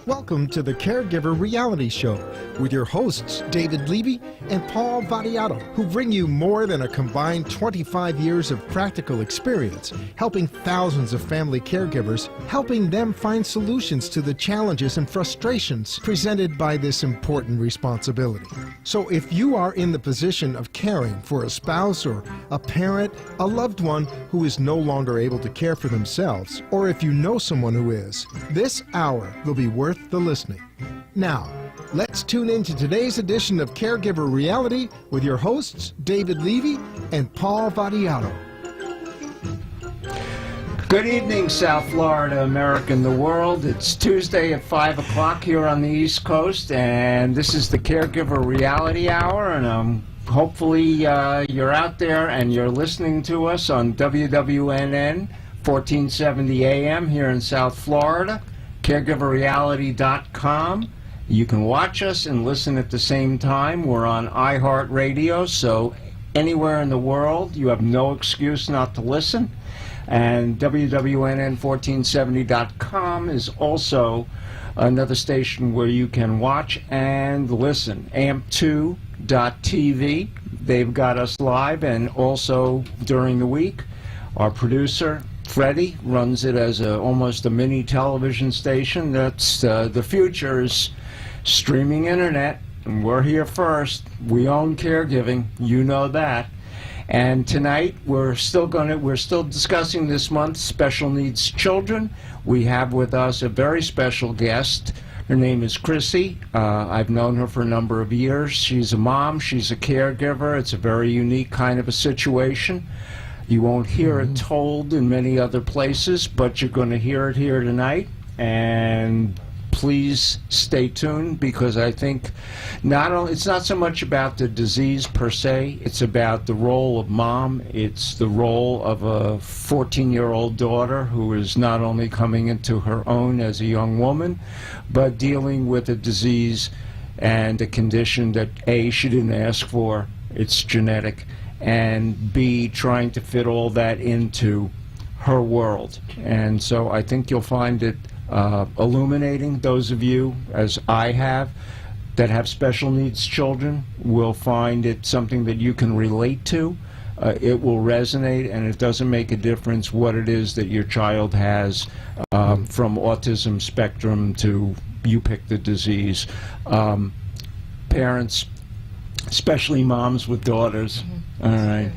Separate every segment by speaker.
Speaker 1: Welcome to the Caregiver Reality Show with your hosts, David Levy and Paul Vadiato, who bring you more than a combined 25 years of practical experience, helping thousands of family caregivers, helping them find solutions to the challenges and frustrations presented by this important responsibility. So if you are in the position of caring for a spouse or a parent, a loved one who is no longer able to care for themselves, or if you know someone who is, this hour will be worth the listening. Now, let's tune in to today's edition of Caregiver Reality with your hosts, David Levy and Paul Vadiato.
Speaker 2: Good evening, South Florida, America, and the world. It's Tuesday at 5 o'clock here on the East Coast, and this is the Caregiver Reality Hour, and hopefully you're out there and you're listening to us on WWNN 1470 AM here in South Florida. CaregiverReality.com. You can watch us and listen at the same time. We're on iHeartRadio, so anywhere in the world, you have no excuse not to listen. And WWNN1470.com is also another station where you can watch and listen. AMP2.TV, they've got us live, and also during the week, our producer, Freddie, runs it as almost a mini television station. That's the future is streaming internet, and we're here first. We own caregiving, you know that. And tonight we're still discussing this month's special needs children. We have with us a very special guest. Her name is Chrissy. I've known her for a number of years. She's a mom, she's a caregiver. It's a very unique kind of a situation. You won't hear it told in many other places, but you're going to hear it here tonight. And please stay tuned, because I think it's not so much about the disease per se, it's about the role of mom. It's the role of a 14-year-old daughter who is not only coming into her own as a young woman, but dealing with a disease and a condition that A, she didn't ask for, it's genetic, and B, trying to fit all that into her world. And so I think you'll find it illuminating. Those of you, as I have, that have special needs children will find it something that you can relate to. It will resonate, and it doesn't make a difference what it is that your child has, from autism spectrum to you pick the disease. Parents, especially moms with daughters, all right,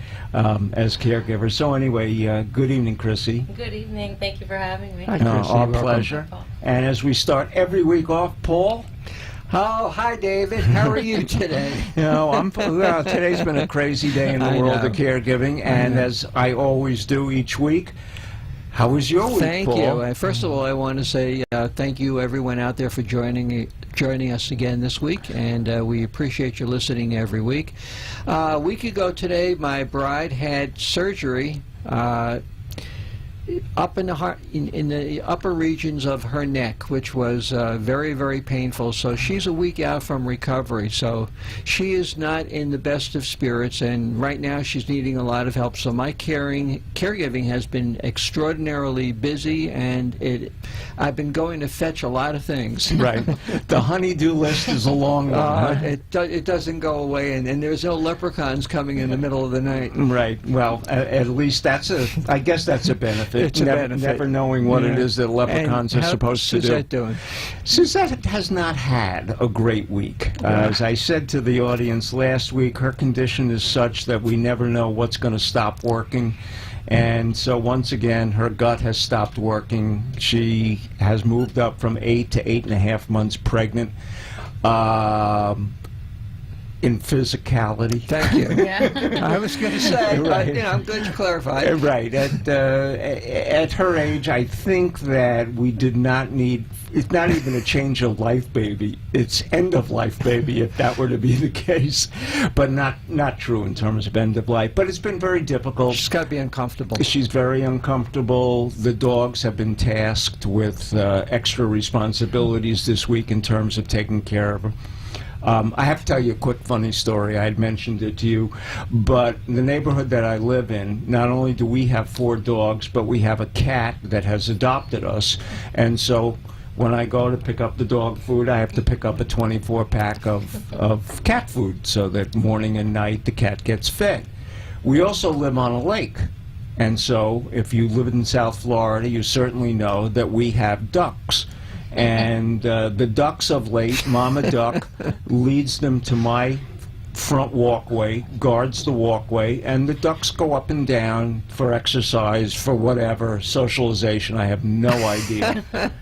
Speaker 2: as caregivers. So anyway, good evening, Chrissy.
Speaker 3: Good evening. Thank you for having me.
Speaker 2: Hi, our pleasure. And as we start every week off, Paul.
Speaker 4: Oh, hi, David. How are you today?
Speaker 2: Well, today's been a crazy day in the world of caregiving, and as I always do each week, how was your week,
Speaker 4: Thank
Speaker 2: Paul?
Speaker 4: you. First of all, I want to say thank you, everyone out there, for joining us again this week, and we appreciate you listening every week. A week ago today, my bride had surgery up in the heart, in the upper regions of her neck, which was very, very painful. So she's a week out from recovery. So she is not in the best of spirits, and right now she's needing a lot of help. So my caregiving has been extraordinarily busy, and I've been going to fetch a lot of things.
Speaker 2: Right. The honey-do list is a long one.
Speaker 4: It doesn't go away, and there's no leprechauns coming in the middle of the night.
Speaker 2: Right. Well, at least I guess that's a benefit.
Speaker 4: It's a benefit.
Speaker 2: Never knowing what it is that leprechauns are supposed to do.
Speaker 4: How's Suzette doing?
Speaker 2: Suzette has not had a great week. As I said to the audience last week, her condition is such that we never know what's going to stop working. And so once again, her gut has stopped working. She has moved up from 8 to 8.5 months pregnant. In physicality.
Speaker 4: Thank you.
Speaker 3: Yeah.
Speaker 4: I was going to say, but I'm glad you clarified.
Speaker 2: Right. At her age, I think that we did not need. It's not even a change of life baby. It's end of life baby, if that were to be the case. But not true in terms of end of life. But it's been very difficult.
Speaker 4: She's got to be uncomfortable.
Speaker 2: She's very uncomfortable. The dogs have been tasked with extra responsibilities this week in terms of taking care of her. I have to tell you a quick funny story. I had mentioned it to you, but the neighborhood that I live in, not only do we have 4 dogs, but we have a cat that has adopted us, and so when I go to pick up the dog food, I have to pick up a 24-pack of cat food so that morning and night the cat gets fed. We also live on a lake. And so if you live in South Florida, you certainly know that we have ducks. And the ducks of late, Mama Duck leads them to my front walkway, guards the walkway, and the ducks go up and down for exercise, for whatever, socialization, I have no idea.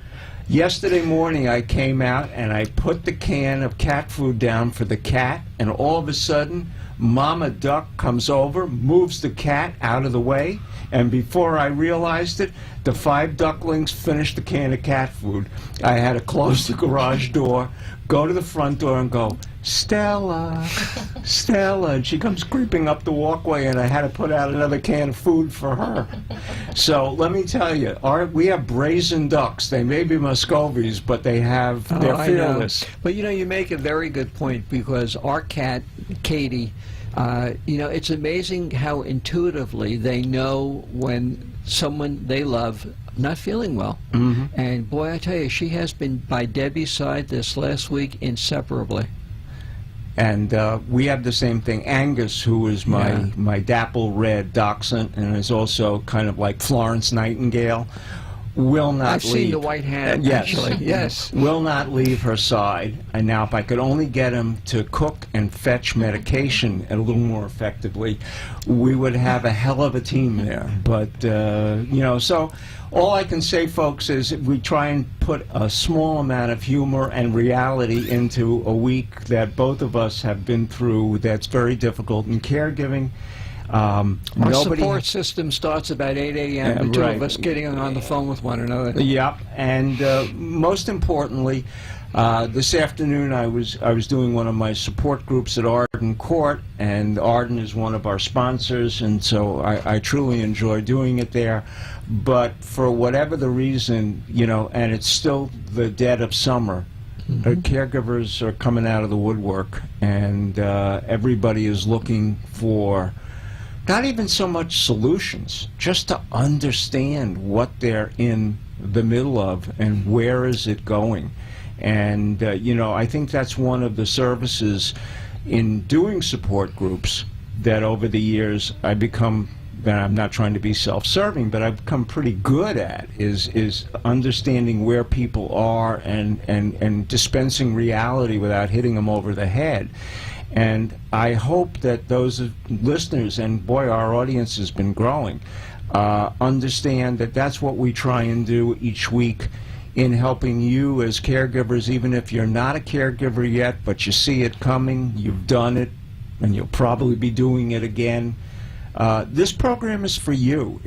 Speaker 2: Yesterday morning I came out and I put the can of cat food down for the cat, and all of a sudden Mama Duck comes over, moves the cat out of the way, and before I realized it, the 5 ducklings finished the can of cat food. I had to close the garage door, go to the front door and go, "Stella, Stella," and she comes creeping up the walkway, and I had to put out another can of food for her. So let me tell you, we have brazen ducks. They may be Muscovies, but they're fearless.
Speaker 4: But you make a very good point, because our cat, Katie, it's amazing how intuitively they know when someone they love not feeling well.
Speaker 2: Mm-hmm.
Speaker 4: And boy, I tell you, she has been by Debbie's side this last week inseparably.
Speaker 2: And we have the same thing. Angus, who is my dapple red dachshund and is also kind of like Florence Nightingale, will not
Speaker 4: I've
Speaker 2: leave.
Speaker 4: seen the white hand, actually. Yes.
Speaker 2: Will not leave her side. And now if I could only get him to cook and fetch medication a little more effectively, we would have a hell of a team there. But, so all I can say, folks, is we try and put a small amount of humor and reality into a week that both of us have been through that's very difficult. And caregiving,
Speaker 4: our support system starts about 8 a.m. The two of us getting on the phone with one another.
Speaker 2: Yep, and most importantly, this afternoon I was doing one of my support groups at Arden Court, and Arden is one of our sponsors, and so I truly enjoy doing it there. But for whatever the reason, and it's still the dead of summer, caregivers are coming out of the woodwork, and everybody is looking for not even so much solutions, just to understand what they're in the middle of and where is it going. And, I think that's one of the services in doing support groups that over the years I've become, and I'm not trying to be self-serving, but I've become pretty good at, is understanding where people are and dispensing reality without hitting them over the head. And I hope that those listeners, and boy, our audience has been growing, understand that that's what we try and do each week in helping you as caregivers, even if you're not a caregiver yet, but you see it coming, you've done it, and you'll probably be doing it again. This program is for you.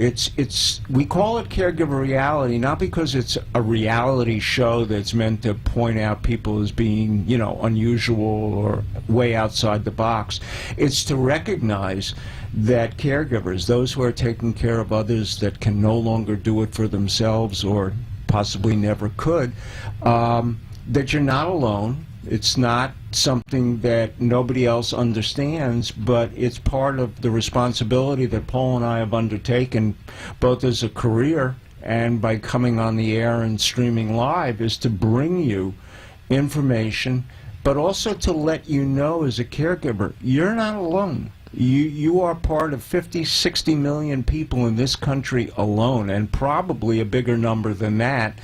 Speaker 2: We call it Caregiver Reality, not because it's a reality show that's meant to point out people as being, unusual or way outside the box. It's to recognize that caregivers, those who are taking care of others that can no longer do it for themselves or possibly never could, that you're not alone. It's not something that nobody else understands, but it's part of the responsibility that Paul and I have undertaken, both as a career and by coming on the air and streaming live, is to bring you information, but also to let you know as a caregiver, you're not alone. You are part of 50, 60 million people in this country alone, and probably a bigger number than that,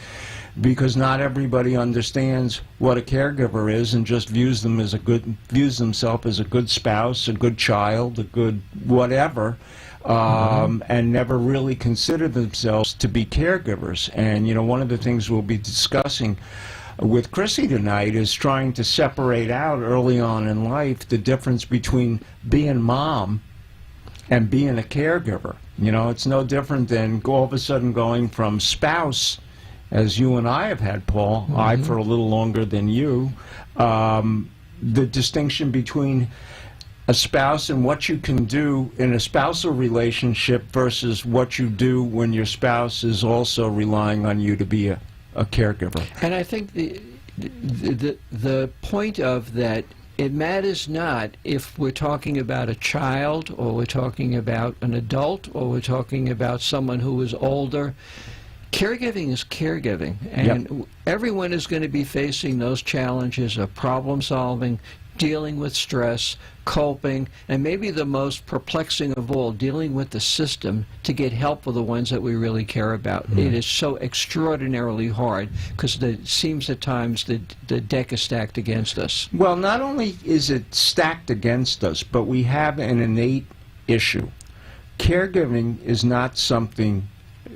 Speaker 2: because not everybody understands what a caregiver is and just views themselves as a good spouse, a good child, a good whatever, and never really consider themselves to be caregivers. And one of the things we'll be discussing with Chrissy tonight is trying to separate out early on in life the difference between being mom and being a caregiver. It's no different than all of a sudden going from spouse, as you and I have had, Paul, I for a little longer than you, the distinction between a spouse and what you can do in a spousal relationship versus what you do when your spouse is also relying on you to be a caregiver.
Speaker 4: And I think the point of that, it matters not if we're talking about a child or we're talking about an adult or we're talking about someone who is older. Caregiving is caregiving, and everyone is going to be facing those challenges of problem solving, dealing with stress, coping, and maybe the most perplexing of all, dealing with the system to get help for the ones that we really care about. It is so extraordinarily hard because it seems at times the deck is stacked against us.
Speaker 2: Well, not only is it stacked against us, but we have an innate issue. Caregiving is not something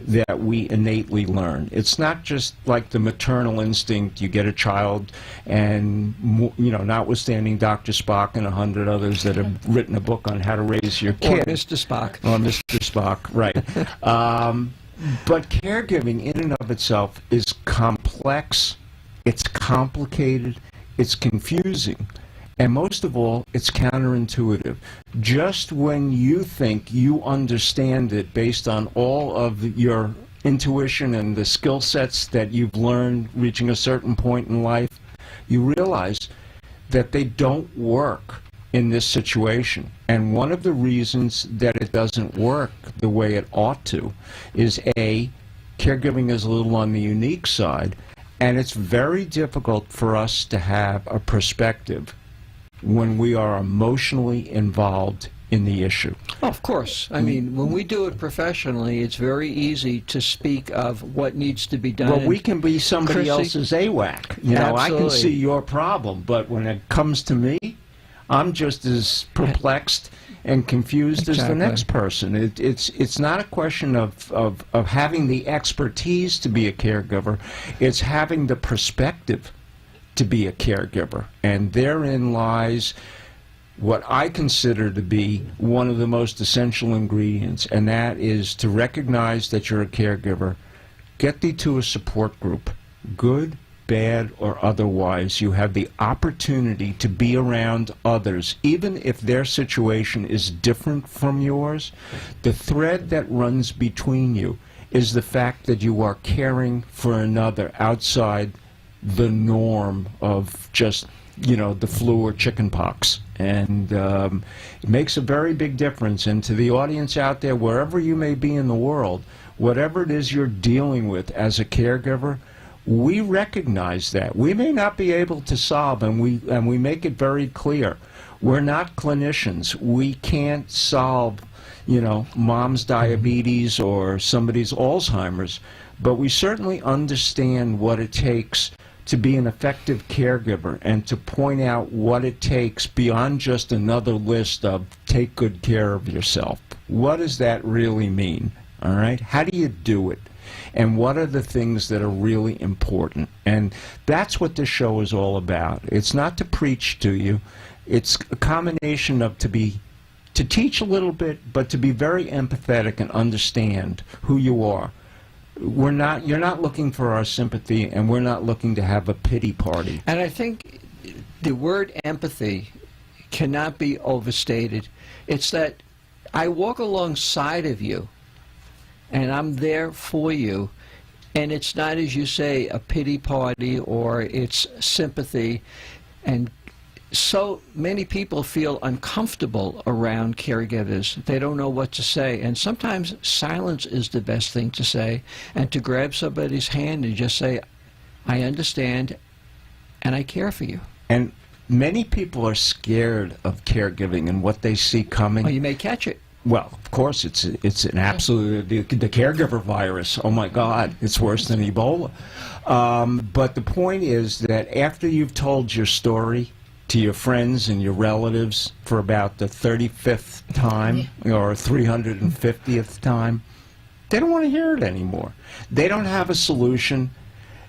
Speaker 2: that we innately learn. It's not just like the maternal instinct. You get a child, and notwithstanding Dr. Spock and 100 others that have written a book on how to raise your kid.
Speaker 4: Or Mr. Spock.
Speaker 2: Or Mr. Spock, right. But caregiving in and of itself is complex, it's complicated, it's confusing. And most of all, it's counterintuitive. Just when you think you understand it based on all of your intuition and the skill sets that you've learned reaching a certain point in life, you realize that they don't work in this situation. And one of the reasons that it doesn't work the way it ought to is A, caregiving is a little on the unique side, and it's very difficult for us to have a perspective when we are emotionally involved in the issue.
Speaker 4: Oh, of course. I mean, when we do it professionally, it's very easy to speak of what needs to be done.
Speaker 2: Well, we can be somebody else's AWAC. You know, I can see your problem, but when it comes to me, I'm just as perplexed and confused as the next person. It's not a question of having the expertise to be a caregiver. It's having the perspective to be a caregiver. And therein lies what I consider to be one of the most essential ingredients, and that is to recognize that you're a caregiver. Get thee to a support group, good, bad, or otherwise. You have the opportunity to be around others, even if their situation is different from yours. The thread that runs between you is the fact that you are caring for another outside the norm of just, the flu or chicken pox. And it makes a very big difference. And to the audience out there, wherever you may be in the world, whatever it is you're dealing with as a caregiver, we recognize that. We may not be able to solve, and we make it very clear. We're not clinicians. We can't solve, mom's diabetes or somebody's Alzheimer's, but we certainly understand what it takes to be an effective caregiver and to point out what it takes beyond just another list of take good care of yourself. What does that really mean? All right? How do you do it? And what are the things that are really important? And that's what this show is all about. It's not to preach to you. It's a combination of to teach a little bit, but to be very empathetic and understand who you are. You're not looking for our sympathy, and we're not looking to have a pity party.
Speaker 4: And I think the word empathy cannot be overstated. It's that I walk alongside of you, and I'm there for you, and it's not, as you say, a pity party or it's sympathy. And so many people feel uncomfortable around caregivers. They don't know what to say. And sometimes silence is the best thing to say, and to grab somebody's hand and just say, I understand and I care for you.
Speaker 2: And many people are scared of caregiving and what they see coming.
Speaker 4: Oh, you may catch it.
Speaker 2: Well, of course, it's an absolute, the caregiver virus. Oh my God, it's worse than Ebola. But the point is that after you've told your story to your friends and your relatives for about the 35th time or 350th time, they don't want to hear it anymore. They don't have a solution.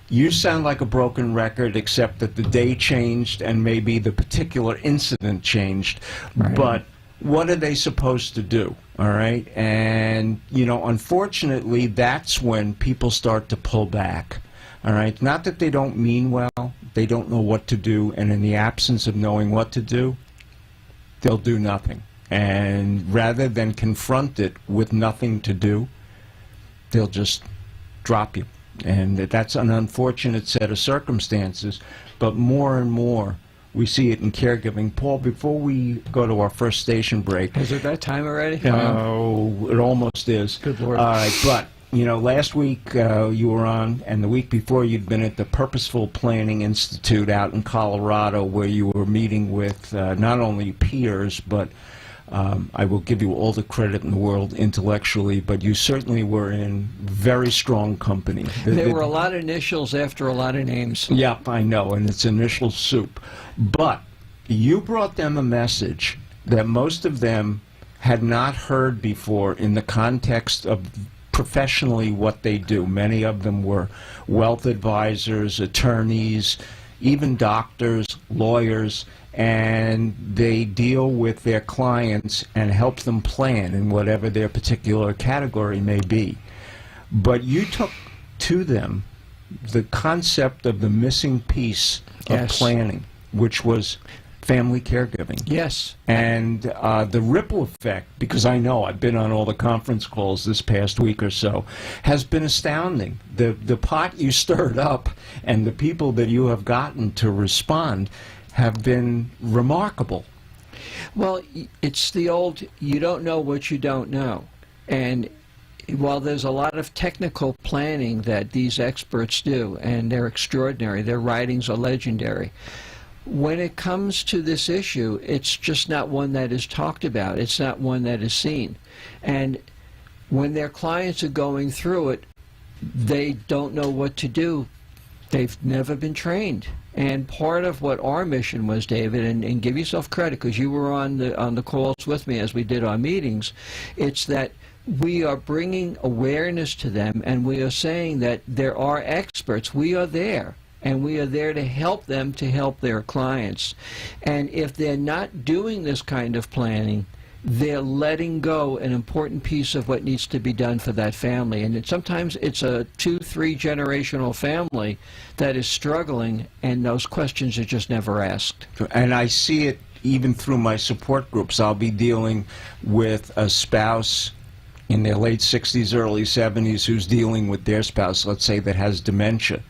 Speaker 2: You sound like a broken record, except that the day changed and maybe the particular incident changed. Right. But what are they supposed to do? All right? And, unfortunately, that's when people start to pull back. All right? Not that they don't mean well. They don't know what to do. And in the absence of knowing what to do, they'll do nothing. And rather than confront it with nothing to do, they'll just drop you. And that's an unfortunate set of circumstances. But more and more, we see it in caregiving. Paul, before we go to our first station break...
Speaker 4: Is it that time already?
Speaker 2: Oh, it almost is.
Speaker 4: Good Lord.
Speaker 2: All right, but last week you were on, and the week before you'd been at the Purposeful Planning Institute out in Colorado, where you were meeting with not only peers, but I will give you all the credit in the world intellectually, but you certainly were in very strong company.
Speaker 4: There were a lot of initials after a lot of names.
Speaker 2: Yep, I know, and it's initial soup. But you brought them a message that most of them had not heard before in the context of professionally what they do. Many of them were wealth advisors, attorneys, even doctors, lawyers, and they deal with their clients and help them plan in whatever their particular category may be. But you took to them the concept of the missing piece of
Speaker 4: Yes.
Speaker 2: planning, which was family caregiving.
Speaker 4: Yes.
Speaker 2: And the ripple effect, because I know I've been on all the conference calls this past week or so, has been astounding. The pot you stirred up and the people that you have gotten to respond have been remarkable.
Speaker 4: Well, it's the old, you don't know what you don't know. And while there's a lot of technical planning that these experts do, and they're extraordinary, their writings are legendary, when it comes to this issue, it's just not one that is talked about. It's not one that is seen. And when their clients are going through it, they don't know what to do. They've never been trained. And part of what our mission was, David, and give yourself credit because you were on the calls with me as we did our meetings, it's that we are bringing awareness to them, and we are saying that there are experts. We are there. And we are there to help them to help their clients. And if they're not doing this kind of planning, they're letting go an important piece of what needs to be done for that family. And sometimes it's a 2-3 generational family that is struggling, and those questions are just never asked.
Speaker 2: And I see it even through my support groups. I'll be dealing with a spouse in their late 60s, early 70s who's dealing with their spouse, let's say, that has dementia.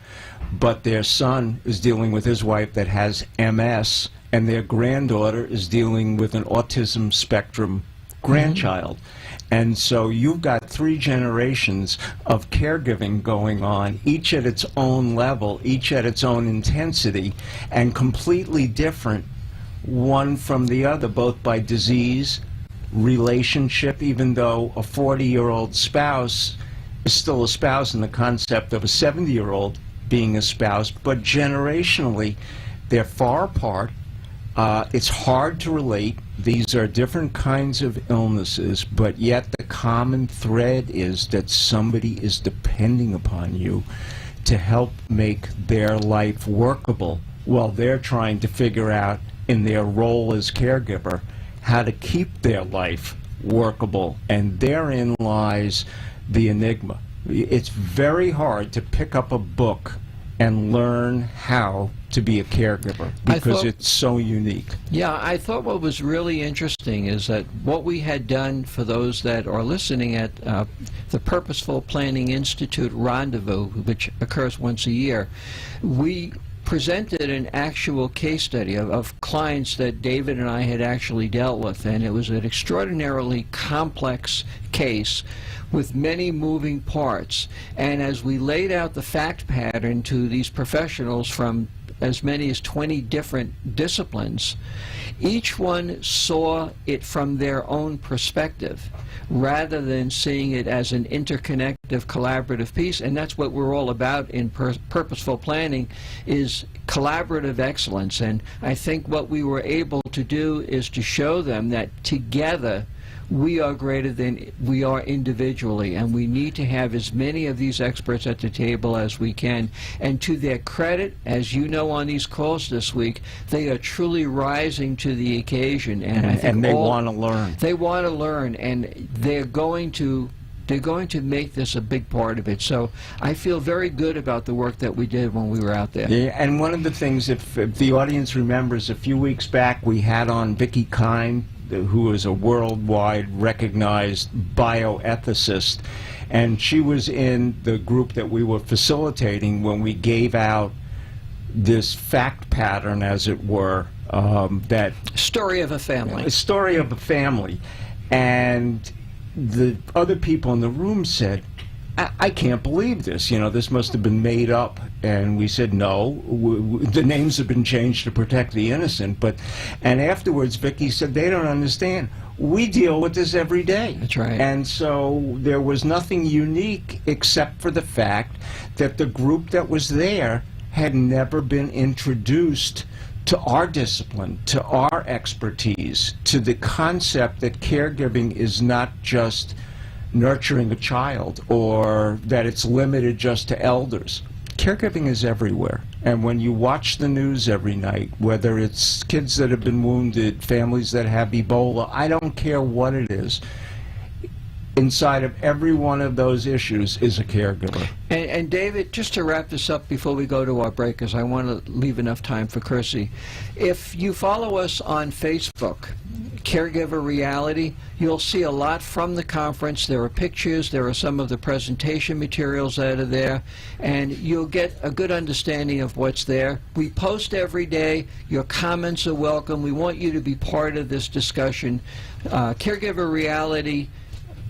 Speaker 2: But their son is dealing with his wife that has MS, and their granddaughter is dealing with an autism spectrum grandchild. And so you've got 3 generations of caregiving going on, each at its own level, each at its own intensity, and completely different one from the other, both by disease, relationship, even though a 40-year-old spouse is still a spouse in the concept of a 70-year-old being a spouse, but generationally they're far apart. It's hard to relate. These are different kinds of illnesses, but yet the common thread is that somebody is depending upon you to help make their life workable while they're trying to figure out in their role as caregiver how to keep their life workable. And therein lies the enigma. It's very hard to pick up a book and learn how to be a caregiver because it's so unique.
Speaker 4: Yeah, I thought what was really interesting is that what we had done for those that are listening at the Purposeful Planning Institute Rendezvous, which occurs once a year, we presented an actual case study of clients that David and I had actually dealt with, and it was an extraordinarily complex case with many moving parts. And as we laid out the fact pattern to these professionals from as many as 20 different disciplines, each one saw it from their own perspective rather than seeing it as an interconnective, collaborative piece. And that's what we're all about in purposeful planning, is collaborative excellence. And I think what we were able to do is to show them that together we are greater than we are individually, and we need to have as many of these experts at the table as we can. And to their credit, as you know on these calls this week, they are truly rising to the occasion, and I think
Speaker 2: they want to learn.
Speaker 4: They want to learn, and they're going to make this a big part of it. So I feel very good about the work that we did when we were out there.
Speaker 2: Yeah, and one of the things, if the audience remembers, a few weeks back we had on Vicki Kine, who is a worldwide recognized bioethicist, and she was in the group that we were facilitating when we gave out this fact pattern, as it were, that
Speaker 4: story of a family.
Speaker 2: A story of a family. And the other people in the room said, I can't believe this. This must have been made up. And we said, no, the names have been changed to protect the innocent. And afterwards, Vicki said, they don't understand. We deal with this every day.
Speaker 4: That's right.
Speaker 2: And so there was nothing unique except for the fact that the group that was there had never been introduced to our discipline, to our expertise, to the concept that caregiving is not just nurturing a child or that it's limited just to elders. Caregiving is everywhere. And when you watch the news every night, whether it's kids that have been wounded, families that have Ebola, I don't care what it is, inside of every one of those issues is a caregiver.
Speaker 4: And David, just to wrap this up before we go to our break, because I want to leave enough time for Chrissy, if you follow us on Facebook, Caregiver Reality, you'll see a lot from the conference. There are pictures, there are some of the presentation materials that are there, and you'll get a good understanding of what's there. We post every day. Your comments are welcome. We want you to be part of this discussion. Caregiver Reality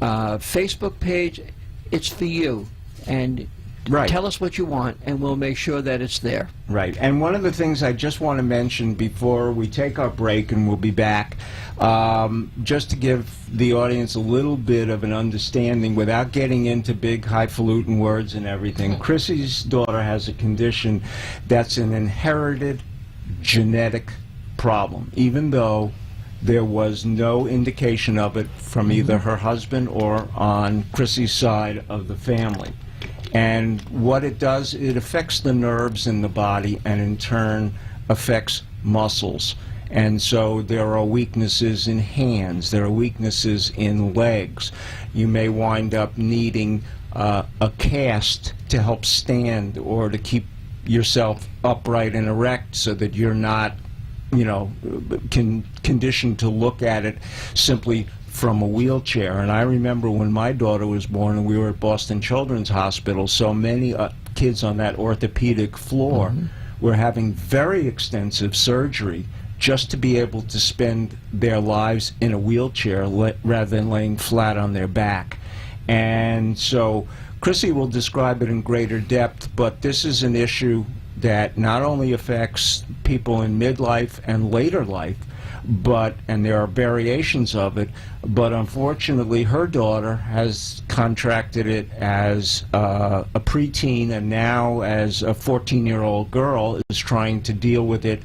Speaker 4: Facebook page, it's for you. And
Speaker 2: Right.
Speaker 4: Tell us what you want, and we'll make sure that it's there.
Speaker 2: Right. And one of the things I just want to mention before we take our break, and we'll be back, just to give the audience a little bit of an understanding without getting into big highfalutin words and everything. Chrissy's daughter has a condition that's an inherited genetic problem, even though there was no indication of it from either her husband or on Chrissy's side of the family. And what it does, it affects the nerves in the body and in turn affects muscles. And so there are weaknesses in hands, there are weaknesses in legs. You may wind up needing a cast to help stand or to keep yourself upright and erect so that you're not, conditioned to look at it simply from a wheelchair. And I remember when my daughter was born and we were at Boston Children's Hospital, so many kids on that orthopedic floor were having very extensive surgery just to be able to spend their lives in a wheelchair rather than laying flat on their back. And so Chrissy will describe it in greater depth, but this is an issue that not only affects people in midlife and later life, and there are variations of it, but unfortunately her daughter has contracted it as a preteen, and now as a 14-year-old girl is trying to deal with it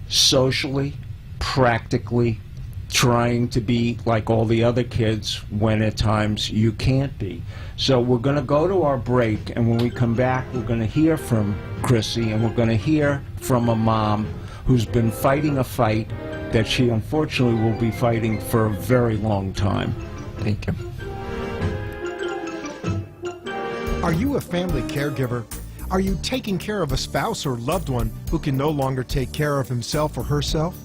Speaker 2: socially, practically, trying to be like all the other kids when at times you can't be. So we're going to go to our break, and when we come back we're going to hear from Chrissy, and we're going to hear from a mom who's been fighting a fight that she unfortunately will be fighting for a very long time.
Speaker 4: Thank you.
Speaker 1: Are you a family caregiver? Are you taking care of a spouse or loved one who can no longer take care of himself or herself?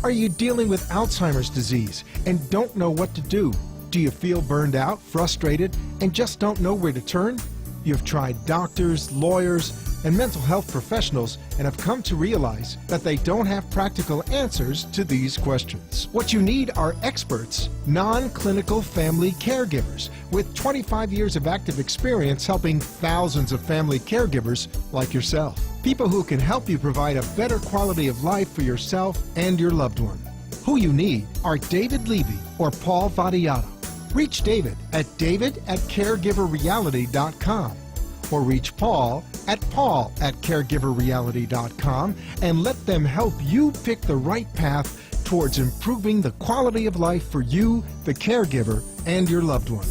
Speaker 1: Are you dealing with Alzheimer's disease and don't know what to do? Do you feel burned out, frustrated, and just don't know where to turn? You've tried doctors, lawyers, and mental health professionals and have come to realize that they don't have practical answers to these questions. What you need are experts, non-clinical family caregivers with 25 years of active experience helping thousands of family caregivers like yourself. People who can help you provide a better quality of life for yourself and your loved one. Who you need are David Levy or Paul Vadiato. Reach David at david@caregiverreality.com or reach Paul at caregiverreality.com and let them help you pick the right path towards improving the quality of life for you, the caregiver, and your loved one.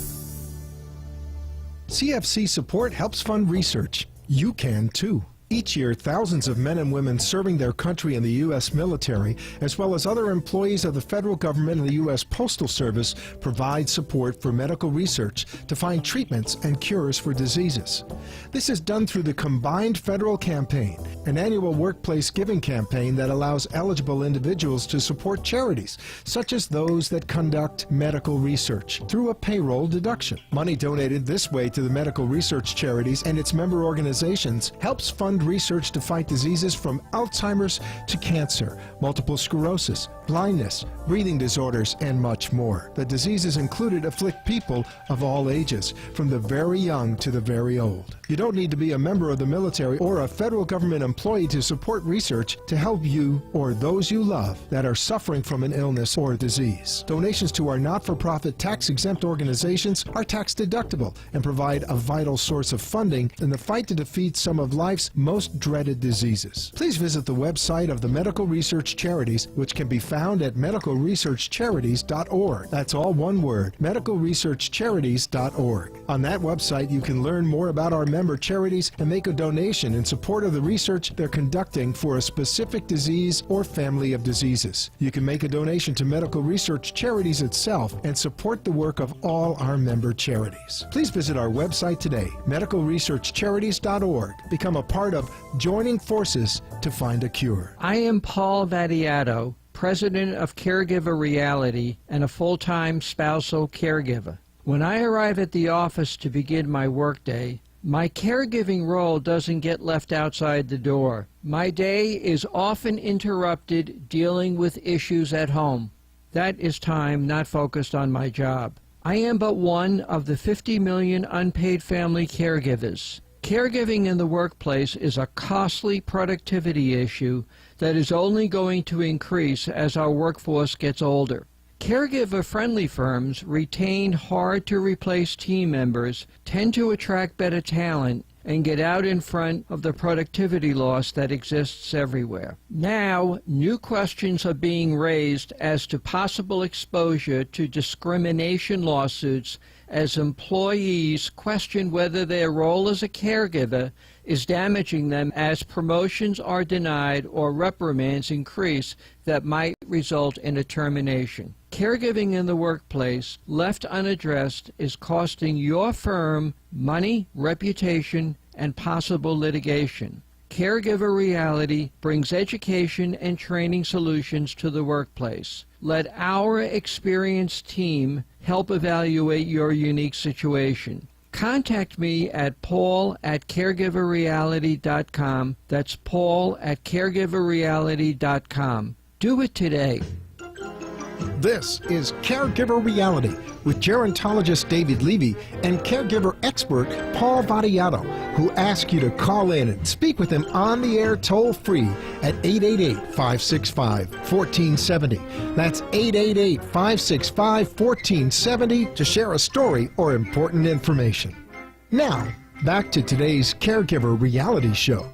Speaker 1: CFC support helps fund research. You can too. Each year, thousands of men and women serving their country in the U.S. military, as well as other employees of the federal government and the U.S. Postal Service, provide support for medical research to find treatments and cures for diseases. This is done through the Combined Federal Campaign, an annual workplace giving campaign that allows eligible individuals to support charities, such as those that conduct medical research, through a payroll deduction. Money donated this way to the medical research charities and its member organizations helps fund research to fight diseases from Alzheimer's to cancer, multiple sclerosis, blindness, breathing disorders, and much more. The diseases included afflict people of all ages, from the very young to the very old. You don't need to be a member of the military or a federal government employee to support research to help you or those you love that are suffering from an illness or disease. Donations to our not-for-profit tax-exempt organizations are tax-deductible and provide a vital source of funding in the fight to defeat some of life's most dreaded diseases. Please visit the website of the Medical Research Charities, which can be found at medicalresearchcharities.org. That's all one word, medicalresearchcharities.org. On that website, you can learn more about our member charities and make a donation in support of the research they're conducting for a specific disease or family of diseases. You can make a donation to Medical Research Charities itself and support the work of all our member charities. Please visit our website today, medicalresearchcharities.org. Become a part of Joining Forces to Find a Cure.
Speaker 4: I am Paul Vadiato, president of CareGiver Reality and a full-time spousal caregiver. When I arrive at the office to begin my workday, my caregiving role doesn't get left outside the door. My day is often interrupted dealing with issues at home. That is time not focused on my job. I am but one of the 50 million unpaid family caregivers. Caregiving in the workplace is a costly productivity issue that is only going to increase as our workforce gets older. Caregiver-friendly firms retain hard-to-replace team members, tend to attract better talent, and get out in front of the productivity loss that exists everywhere. Now, new questions are being raised as to possible exposure to discrimination lawsuits as employees question whether their role as a caregiver is damaging them as promotions are denied or reprimands increase that might result in a termination. Caregiving in the workplace, left unaddressed, is costing your firm money, reputation, and possible litigation. CareGiver Reality brings education and training solutions to the workplace. Let our experienced team help evaluate your unique situation. Contact me at paul@caregiverreality.com. That's paul@caregiverreality.com. Do it today.
Speaker 1: This is Caregiver Reality with gerontologist David Levy and caregiver expert Paul Vadiato, who ask you to call in and speak with him on the air toll-free at 888-565-1470. That's 888-565-1470 to share a story or important information. Now, back to today's Caregiver Reality Show.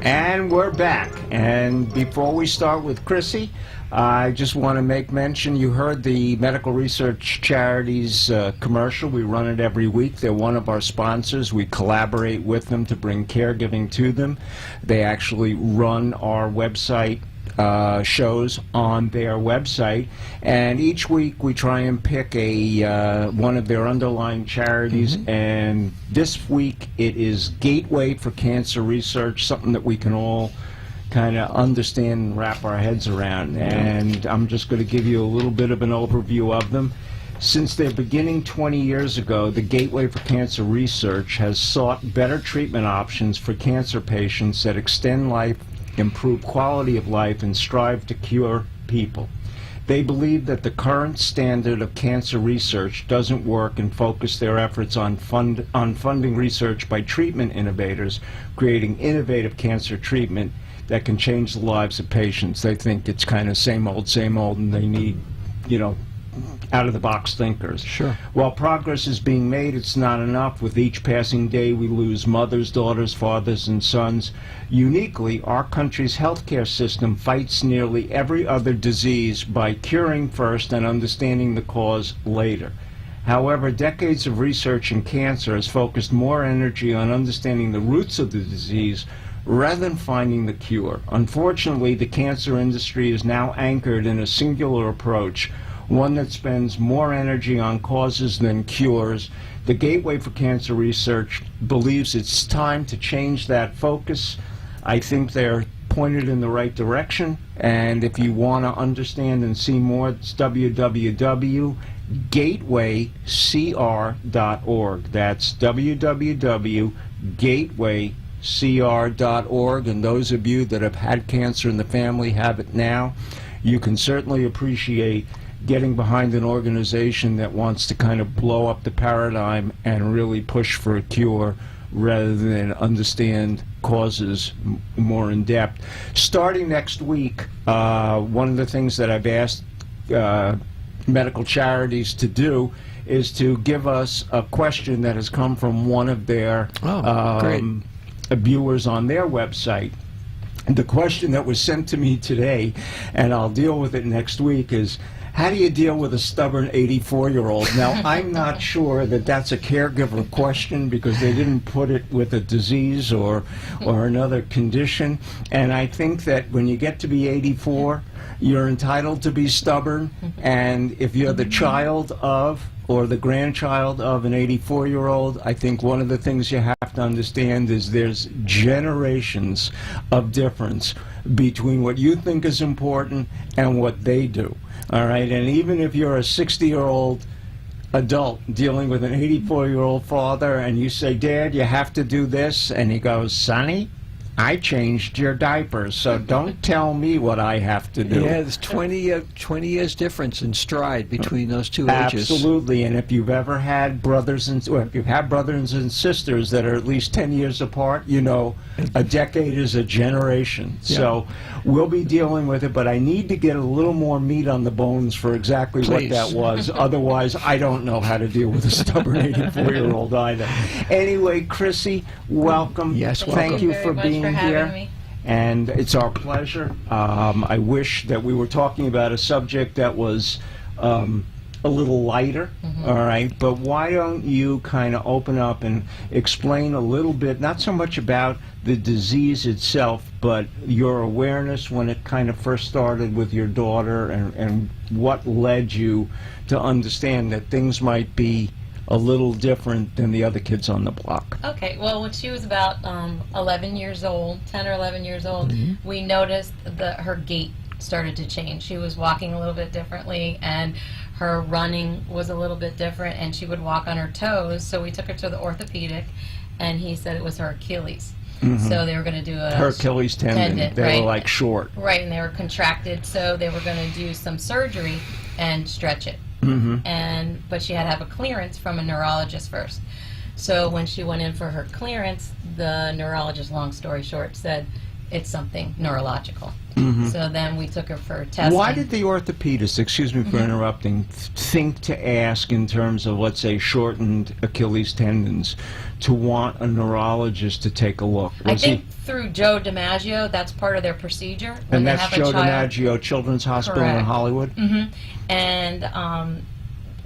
Speaker 2: And we're back. And before we start with Chrissy, I just want to make mention, you heard the Medical Research Charities commercial. We run it every week. They're one of our sponsors. We collaborate with them to bring caregiving to them. They actually run our website shows on their website, and each week we try and pick a one of their underlying charities, and this week it is Gateway for Cancer Research, something that we can all kind of understand and wrap our heads around. And I'm just going to give you a little bit of an overview of them. Since their beginning 20 years ago, the Gateway for Cancer Research has sought better treatment options for cancer patients that extend life, improve quality of life, and strive to cure people. They believe that the current standard of cancer research doesn't work and focus their efforts on funding research by treatment innovators, creating innovative cancer treatment that can change the lives of patients. They think it's kind of same old, and they need, out-of-the-box thinkers.
Speaker 4: Sure.
Speaker 2: While progress is being made, it's not enough. With each passing day, we lose mothers, daughters, fathers, and sons. Uniquely, our country's healthcare system fights nearly every other disease by curing first and understanding the cause later. However, decades of research in cancer has focused more energy on understanding the roots of the disease rather than finding the cure. Unfortunately, the cancer industry is now anchored in a singular approach, one that spends more energy on causes than cures. The Gateway for Cancer Research believes it's time to change that focus. I think they're pointed in the right direction, and if you want to understand and see more, it's www.gatewaycr.org. That's www.gatewaycr.org, and those of you that have had cancer in the family have it now. you can certainly appreciate getting behind an organization that wants to kind of blow up the paradigm and really push for a cure rather than understand causes more in depth. Starting next week, one of the things that I've asked medical charities to do is to give us a question that has come from one of their viewers on their website. The question that was sent to me today, and I'll deal with it next week, is how do you deal with a stubborn 84-year-old? Now, I'm not sure that that's a caregiver question because they didn't put it with a disease or another condition. And I think that when you get to be 84, you're entitled to be stubborn. And if you're the child of or the grandchild of an 84-year-old, I think one of the things you have to understand is there's generations of difference between what you think is important and what they do. All right, and even if you're a 60-year-old adult dealing with an 84-year-old father and you say, Dad, you have to do this, and he goes, Sonny, I changed your diapers, so don't tell me what I have to do.
Speaker 4: Yeah, there's 20 years difference in stride between those two ages.
Speaker 2: Absolutely, and if you've ever had brothers and if you've had brothers and sisters that are at least 10 years apart, you know, a decade is a generation. Yeah. So we'll be dealing with it, but I need to get a little more meat on the bones for exactly what that was. Otherwise, I don't know how to deal with a stubborn 84-year-old either. Anyway, Chrissy, welcome.
Speaker 4: Yes, welcome.
Speaker 2: Thank you for being here,
Speaker 3: me.
Speaker 2: and it's our pleasure. I wish that we were talking about a subject that was a little lighter, all right, but why don't you kind of open up and explain a little bit, not so much about the disease itself, but your awareness when it kind of first started with your daughter, and what led you to understand that things might be a little different than the other kids on the block.
Speaker 3: Okay, well, when she was about 11 years old, 10 or 11 years old, we noticed that her gait started to change. She was walking a little bit differently, and her running was a little bit different, and she would walk on her toes. So we took her to the orthopedic, and he said it was her Achilles. So they were going to do
Speaker 2: her Achilles tendon. They were like short.
Speaker 3: Right, and they were contracted, so they were going to do some surgery and stretch it. But she had to have a clearance from a neurologist first. So when she went in for her clearance, the neurologist, long story short, said it's something neurological. So then we took her for testing.
Speaker 2: Why did the orthopedist, excuse me for interrupting, think to ask in terms of, let's say, shortened Achilles tendons, to want a neurologist to take a look?
Speaker 3: I think through Joe DiMaggio, that's part of their procedure.
Speaker 2: And that's Joe DiMaggio Children's Hospital in Hollywood?
Speaker 3: And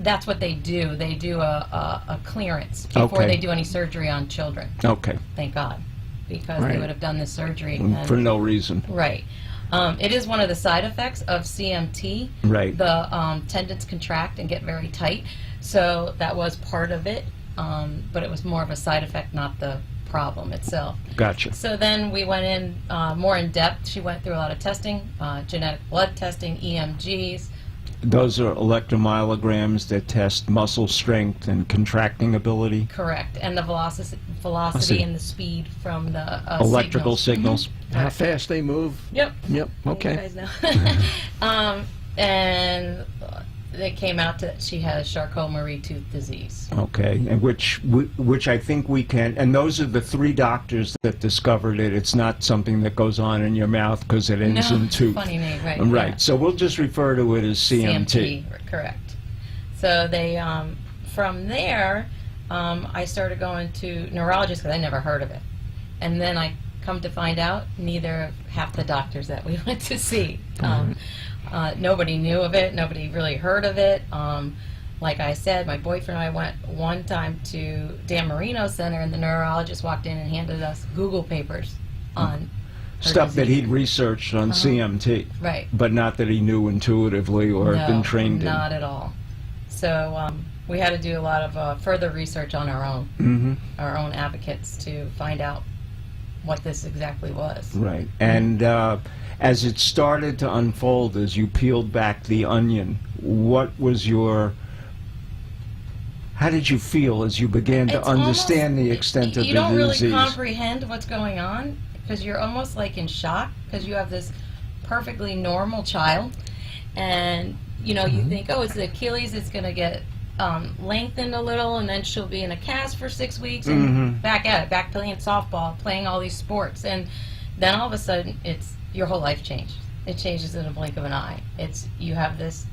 Speaker 3: that's what they do. They do a clearance before they do any surgery on children.
Speaker 2: Okay.
Speaker 3: Thank God. Because they would have done this surgery.
Speaker 2: For no reason.
Speaker 3: Right. It is one of the side effects of CMT.
Speaker 2: Right.
Speaker 3: The tendons contract and get very tight. So that was part of it. But it was more of a side effect, not the problem itself.
Speaker 2: Gotcha.
Speaker 3: So then we went in more in depth. She went through a lot of testing, genetic blood testing, EMGs.
Speaker 2: Those are electromyograms that test muscle strength and contracting ability?
Speaker 3: Correct. And the velocity and the speed from the
Speaker 2: electrical signals.
Speaker 4: How fast they move.
Speaker 3: Yep.
Speaker 4: Okay.
Speaker 3: You guys know. And they came out that she has Charcot-Marie-Tooth disease.
Speaker 2: Okay, and which I think we can, and those are the 3 doctors that discovered it. It's not something that goes on in your mouth because it ends in tooth.
Speaker 3: Funny name, right?
Speaker 2: Right.
Speaker 3: Yeah.
Speaker 2: So we'll just refer to it as CMT.
Speaker 3: Correct. So they, from there, I started going to neurologists because I never heard of it, and then I come to find out neither half the doctors that we went to see. Nobody knew of it. Nobody really heard of it. Like I said, my boyfriend and I went one time to Dan Marino Center, and the neurologist walked in and handed us Google papers on
Speaker 2: stuff that he'd researched on CMT.
Speaker 3: Right.
Speaker 2: But not that he knew intuitively or had been trained in.
Speaker 3: Not at all. So we had to do a lot of further research on our own, our own advocates, to find out what this exactly was.
Speaker 2: Right. And as it started to unfold, as you peeled back the onion, what was how did you feel as you began to understand the extent of the disease?
Speaker 3: You don't really comprehend what's going on because you're almost like in shock because you have this perfectly normal child and you think, oh, it's the Achilles, it's going to get lengthened a little, and then she'll be in a cast for 6 weeks, and back at it, back playing softball, playing all these sports, and then all of a sudden, it's your whole life changed. It changes in a blink of an eye. You have this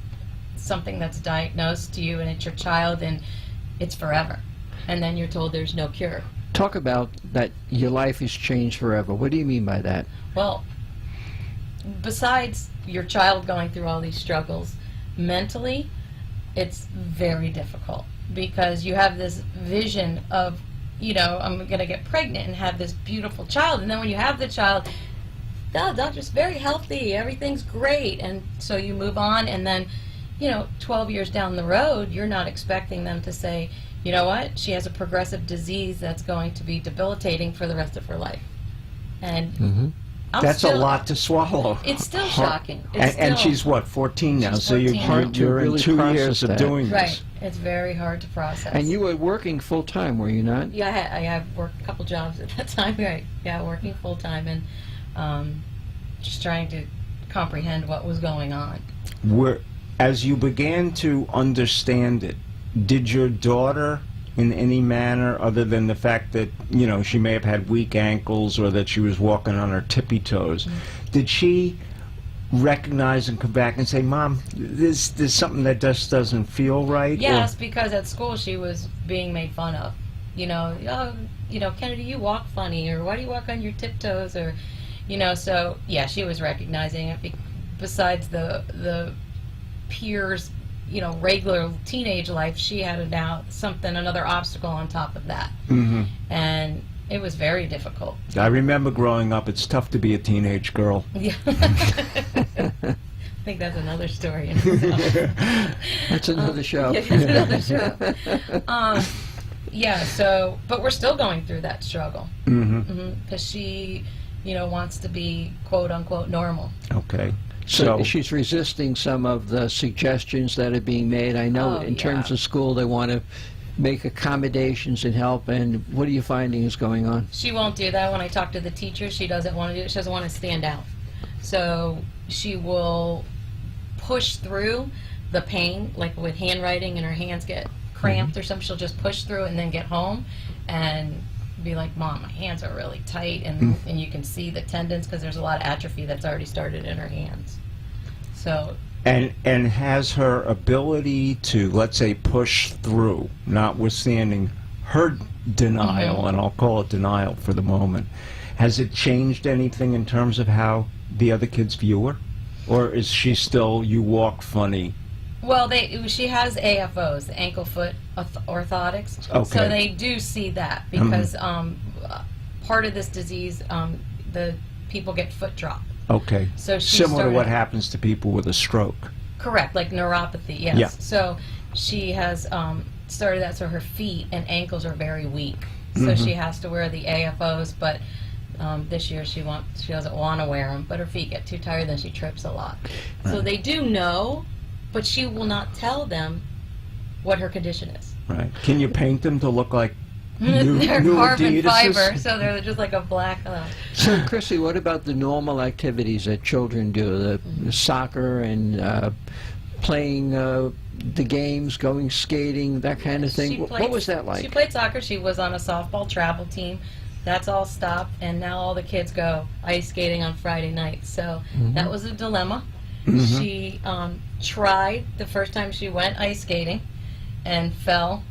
Speaker 3: something that's diagnosed to you, and it's your child, and it's forever, and then you're told there's no cure.
Speaker 4: Talk about that your life has changed forever. What do you mean by that?
Speaker 3: Well, besides your child going through all these struggles, mentally, it's very difficult because you have this vision of, I'm going to get pregnant and have this beautiful child. And then when you have the child, the doctor's very healthy, everything's great. And so you move on, and then, 12 years down the road, you're not expecting them to say, you know what, she has a progressive disease that's going to be debilitating for the rest of her life. And
Speaker 2: that's a lot to swallow.
Speaker 3: It's still shocking.
Speaker 2: And she's what, 14 now?
Speaker 3: She's
Speaker 2: So you're
Speaker 3: 14.
Speaker 2: you're in
Speaker 4: Really
Speaker 2: 2
Speaker 4: process
Speaker 2: years of
Speaker 4: that.
Speaker 2: doing this.
Speaker 3: Right. It's very hard to process.
Speaker 4: And you were working full time, were you not?
Speaker 3: Yeah, I have worked a couple jobs at that time. Right. Yeah, working full time and just trying to comprehend what was going on.
Speaker 2: As you began to understand it, did your daughter, in any manner other than the fact that she may have had weak ankles or that she was walking on her tippy toes, did she recognize and come back and say, Mom, there's something that just doesn't feel right?
Speaker 3: Yes, because at school she was being made fun of. Kennedy, you walk funny, or why do you walk on your tiptoes, or so yeah, she was recognizing it. Besides the peers, regular teenage life, she had another obstacle on top of that. And it was very difficult.
Speaker 2: I remember growing up, it's tough to be a teenage girl.
Speaker 3: Yeah. I think that's another story in itself.
Speaker 4: That's another show.
Speaker 3: Yeah, that's another show. But we're still going through that struggle. Because she, wants to be quote unquote normal.
Speaker 2: Okay.
Speaker 4: So she's resisting some of the suggestions that are being made. I know in terms of school they want to make accommodations and help, and what are you finding is going on?
Speaker 3: She won't do that. When I talk to the teacher, she doesn't want to do it. She doesn't want to stand out. So she will push through the pain, like with handwriting and her hands get cramped or something. She'll just push through it and then get home and be like, Mom, my hands are really tight, and you can see the tendons because there's a lot of atrophy that's already started in her hands. So
Speaker 2: and has her ability to, let's say, push through, notwithstanding her denial, and I'll call it denial for the moment, has it changed anything in terms of how the other kids view her? Or is she still, you walk funny?
Speaker 3: Well, she has AFOs, ankle foot orthotics.
Speaker 2: Okay.
Speaker 3: So they do see that because part of this disease, the people get foot drop.
Speaker 2: Okay.
Speaker 3: So
Speaker 2: similar to what happens to people with a stroke.
Speaker 3: Correct, like neuropathy, yes.
Speaker 2: Yeah.
Speaker 3: So she has started that, so her feet and ankles are very weak. So she has to wear the AFOs, but this year she doesn't want to wear them, but her feet get too tired, then she trips a lot. Right. So they do know, but she will not tell them what her condition is.
Speaker 2: Right. Can you paint them to look like
Speaker 3: they're
Speaker 2: new
Speaker 3: carbon
Speaker 2: Adidas's?
Speaker 3: fiber, so they're just like a black.
Speaker 4: So, Chrissy, what about the normal activities that children do? The soccer and playing the games, going skating, that kind of thing. What was that like?
Speaker 3: She played soccer. She was on a softball travel team. That's all stopped, and now all the kids go ice skating on Friday nights. So that was a dilemma. She tried the first time she went ice skating and fell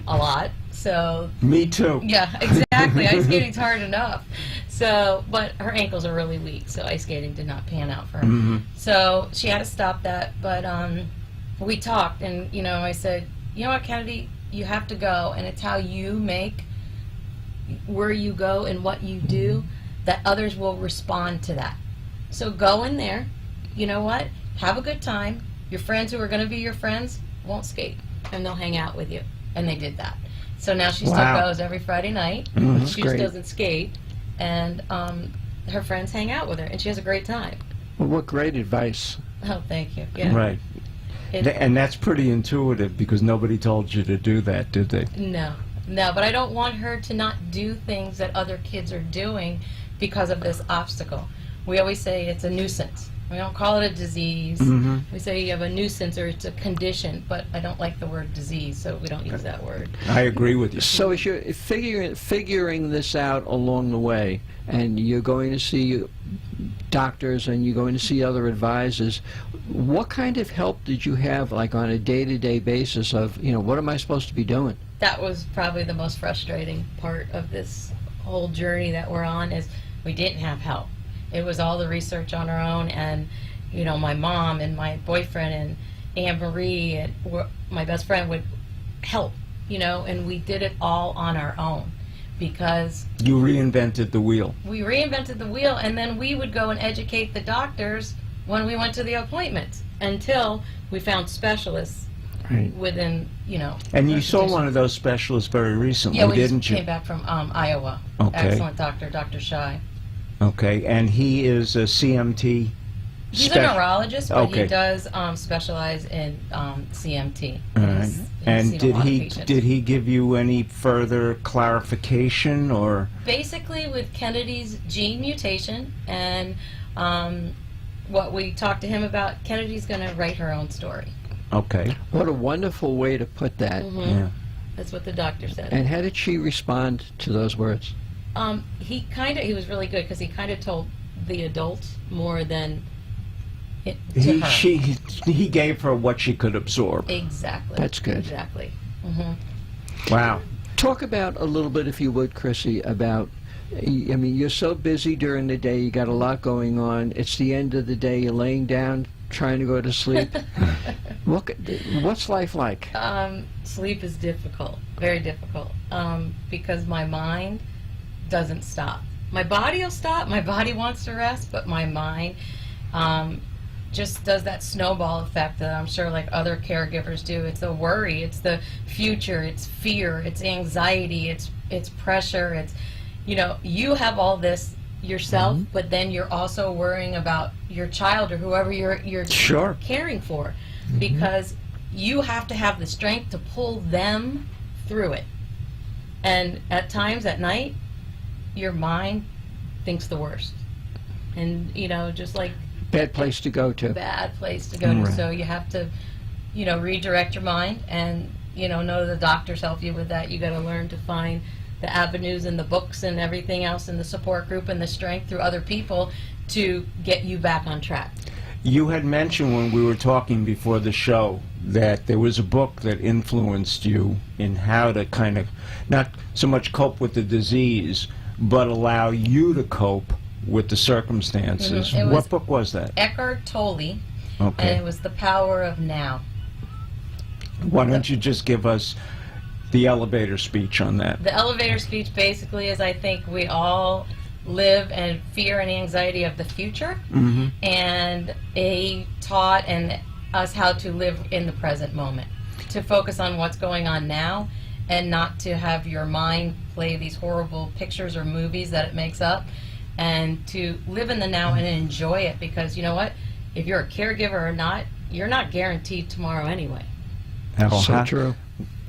Speaker 3: a lot. So
Speaker 2: me too.
Speaker 3: Yeah, exactly. Ice skating's hard enough. So, but her ankles are really weak, so ice skating did not pan out for her. So she had to stop that. But we talked, and I said, you know what, Kennedy, you have to go, and it's how you make where you go and what you do that others will respond to that. So go in there. You know what? Have a good time. Your friends who are going to be your friends won't skate, and they'll hang out with you. And they did that. So now she still goes every Friday night. She just doesn't skate, and her friends hang out with her, and she has a great time.
Speaker 4: Well, what great advice.
Speaker 3: Oh, thank you. Yeah.
Speaker 2: Right. And that's pretty intuitive because nobody told you to do that, did they?
Speaker 3: No, but I don't want her to not do things that other kids are doing because of this obstacle. We always say it's a nuisance. We don't call it a disease.
Speaker 2: Mm-hmm.
Speaker 3: We say you have a nuisance or it's a condition, but I don't like the word disease, so we don't use that word.
Speaker 2: I agree with you.
Speaker 4: So as you're figuring this out along the way, and you're going to see doctors and you're going to see other advisors, what kind of help did you have, like on a day-to-day basis of, what am I supposed to be doing?
Speaker 3: That was probably the most frustrating part of this whole journey that we're on, is we didn't have help. It was all the research on our own, and my mom and my boyfriend and Anne Marie and my best friend would help, and we did it all on our own, because
Speaker 2: You reinvented the wheel.
Speaker 3: we reinvented the wheel, and then we would go and educate the doctors when we went to the appointments until we found specialists
Speaker 4: Right.
Speaker 3: within,
Speaker 2: And you saw one of those specialists very recently,
Speaker 3: Yeah, we
Speaker 2: didn't
Speaker 3: just
Speaker 2: you?
Speaker 3: came back from Iowa.
Speaker 2: Okay.
Speaker 3: Excellent doctor, Dr. Shy.
Speaker 2: Okay, and he is a CMT
Speaker 3: He's a neurologist, but
Speaker 2: Okay.
Speaker 3: he does specialize in CMT.
Speaker 2: All right.
Speaker 3: He's
Speaker 2: And
Speaker 3: seen a
Speaker 2: did
Speaker 3: lot of
Speaker 2: he
Speaker 3: patients.
Speaker 2: give you any further clarification or?
Speaker 3: Basically, with Kennedy's gene mutation and what we talked to him about, Kennedy's going to write her own story.
Speaker 2: Okay.
Speaker 4: What a wonderful way to put that.
Speaker 3: Mhm.
Speaker 2: Yeah.
Speaker 3: That's what the doctor said.
Speaker 4: And how did she respond to those words?
Speaker 3: He was really good, because he kind of told the adults more than to her.
Speaker 2: He gave her what she could absorb.
Speaker 3: Exactly.
Speaker 4: That's good.
Speaker 3: Exactly. Hmm.
Speaker 2: Wow.
Speaker 4: Talk about a little bit, if you would, Chrissy, about, you're so busy during the day, you got a lot going on, it's the end of the day, you're laying down, trying to go to sleep. What's life like?
Speaker 3: Sleep is difficult, very difficult, because my mind doesn't stop. My body will stop, my body wants to rest, but my mind just does that snowball effect that I'm sure like other caregivers do. It's the worry, it's the future, it's fear, it's anxiety, it's pressure, it's, you have all this yourself, but then you're also worrying about your child or whoever you're
Speaker 2: Sure.
Speaker 3: caring for, because you have to have the strength to pull them through it. And at times at night, your mind thinks the worst. And, just like
Speaker 4: Bad place to go to.
Speaker 3: bad place to go to.
Speaker 2: Right.
Speaker 3: So you have to, redirect your mind and, know the doctors help you with that. You got to learn to find the avenues in the books and everything else in the support group and the strength through other people to get you back on track.
Speaker 2: You had mentioned when we were talking before the show that there was a book that influenced you in how to kind of not so much cope with the disease, but allow you to cope with the circumstances.
Speaker 3: It was
Speaker 2: What book was that?
Speaker 3: Eckhart Tolle, and
Speaker 2: Okay.
Speaker 3: it was The Power of Now.
Speaker 2: Why don't you just give us the elevator speech on that?
Speaker 3: The elevator speech basically is, I think we all live in fear and anxiety of the future,
Speaker 2: Mm-hmm.
Speaker 3: and he taught us how to live in the present moment, to focus on what's going on now, and not to have your mind play these horrible pictures or movies that it makes up, and to live in the now and enjoy it, because you know what? If you're a caregiver or not, you're not guaranteed tomorrow anyway.
Speaker 4: So true.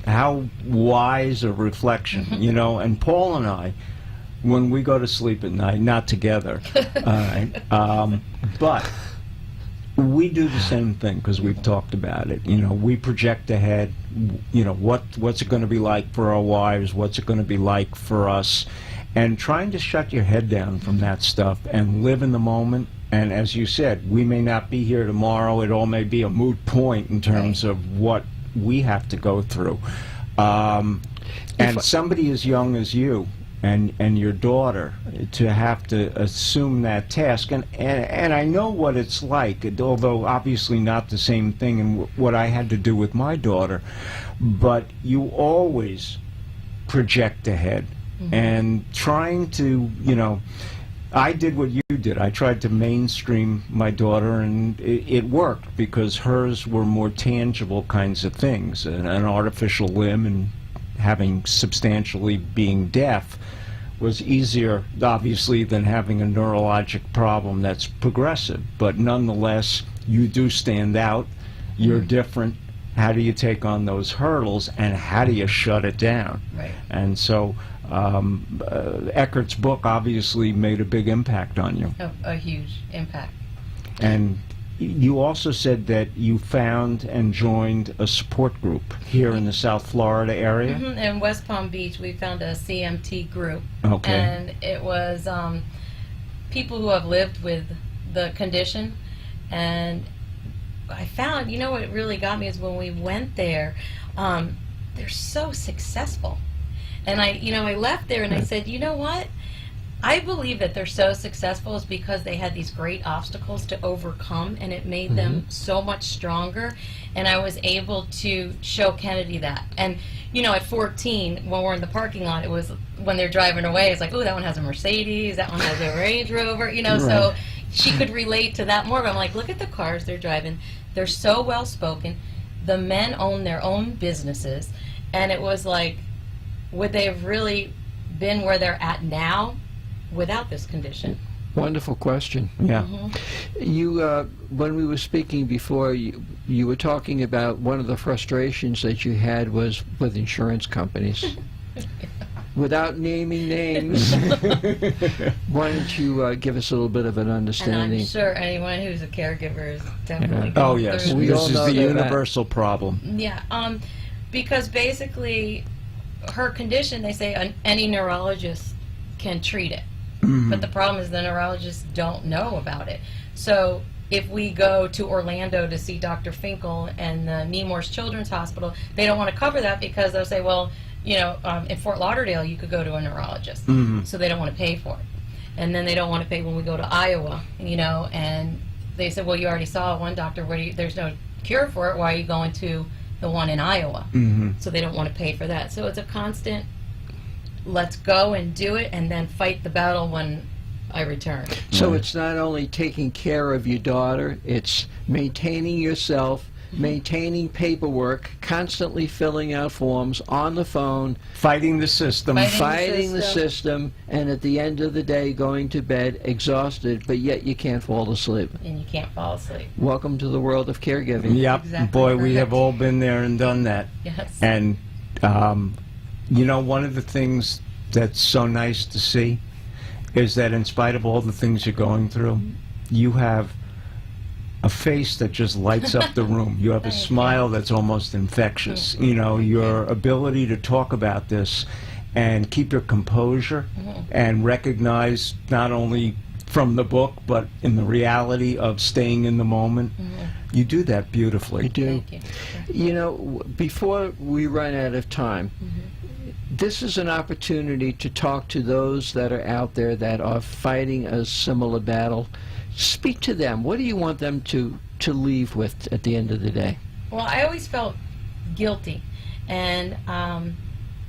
Speaker 2: How wise a reflection, and Paul and I, when we go to sleep at night, not together, but we do the same thing because we've talked about it. We project ahead, what's it going to be like for our wives, what's it going to be like for us, and trying to shut your head down from that stuff and live in the moment. And as you said, we may not be here tomorrow. It all may be a moot point in terms of what we have to go through. And somebody as young as you and your daughter to have to assume that task, and I know what it's like, although obviously not the same thing in what I had to do with my daughter, but you always project ahead and trying to, I did what you did. I tried to mainstream my daughter, and it worked because hers were more tangible kinds of things. An artificial limb and having substantially being deaf was easier, obviously, than having a neurologic problem that's progressive. But nonetheless, you do stand out. You're different. How do you take on those hurdles, and how do you shut it down?
Speaker 3: Right.
Speaker 2: And so Eckart's book obviously made a big impact on you.
Speaker 3: A huge impact.
Speaker 2: And you also said that you found and joined a support group here in the South Florida area.
Speaker 3: In West Palm Beach, we found a CMT group.
Speaker 2: Okay.
Speaker 3: And it was people who have lived with the condition. And I found, you know what really got me is when we went there, they're so successful. And I left there and I said, you know what? I believe that they're so successful is because they had these great obstacles to overcome, and it made them so much stronger. And I was able to show Kennedy that. And, at 14, when we're in the parking lot, it was when they're driving away, it's like, oh, that one has a Mercedes, that one has a Range Rover, so she could relate to that more. But I'm like, look at the cars they're driving. They're so well spoken. The men own their own businesses. And it was like, would they have really been where they're at now without this condition?
Speaker 4: Wonderful question.
Speaker 2: Yeah.
Speaker 4: You, when we were speaking before, you were talking about one of the frustrations that you had was with insurance companies. Without naming names, why don't you give us a little bit of an
Speaker 3: And
Speaker 4: understanding?
Speaker 3: I'm sure anyone who's a caregiver is definitely
Speaker 2: Oh,
Speaker 3: going
Speaker 2: yes.
Speaker 3: through
Speaker 4: We
Speaker 2: This
Speaker 4: all
Speaker 2: is
Speaker 4: know
Speaker 2: the
Speaker 4: that.
Speaker 2: universal problem.
Speaker 3: Yeah, because basically her condition, they say any neurologist can treat it. But the problem is the neurologists don't know about it. So if we go to Orlando to see Dr. Finkel and the Nemours Children's Hospital, they don't want to cover that because they'll say, well, in Fort Lauderdale you could go to a neurologist. So they don't want to pay for it. And then they don't want to pay when we go to Iowa, and they said, well, you already saw one doctor, there's no cure for it, why are you going to the one in Iowa? So they don't want to pay for that. So it's a constant, let's go and do it and then fight the battle when I return.
Speaker 4: So it's not only taking care of your daughter, it's maintaining yourself, maintaining paperwork, constantly filling out forms on the phone,
Speaker 2: Fighting the system.
Speaker 4: fighting the system, and at the end of the day going to bed exhausted, but yet you can't fall asleep.
Speaker 3: And you can't fall asleep.
Speaker 4: Welcome to the world of caregiving.
Speaker 2: Yep.
Speaker 3: Exactly
Speaker 2: Boy, we have
Speaker 3: correct.
Speaker 2: all been there and done that.
Speaker 3: Yes.
Speaker 2: And, one of the things that's so nice to see is that in spite of all the things you're going through, you have a face that just lights up the room. You have a
Speaker 3: Thank you.
Speaker 2: smile that's almost infectious. Your ability to talk about this and keep your composure and recognize not only from the book, but in the reality of staying in the moment. You do that beautifully.
Speaker 4: You do.
Speaker 3: Thank you.
Speaker 4: Before we run out of time, this is an opportunity to talk to those that are out there that are fighting a similar battle. Speak to them. What do you want them to leave with at the end of the day?
Speaker 3: Well, I always felt guilty, and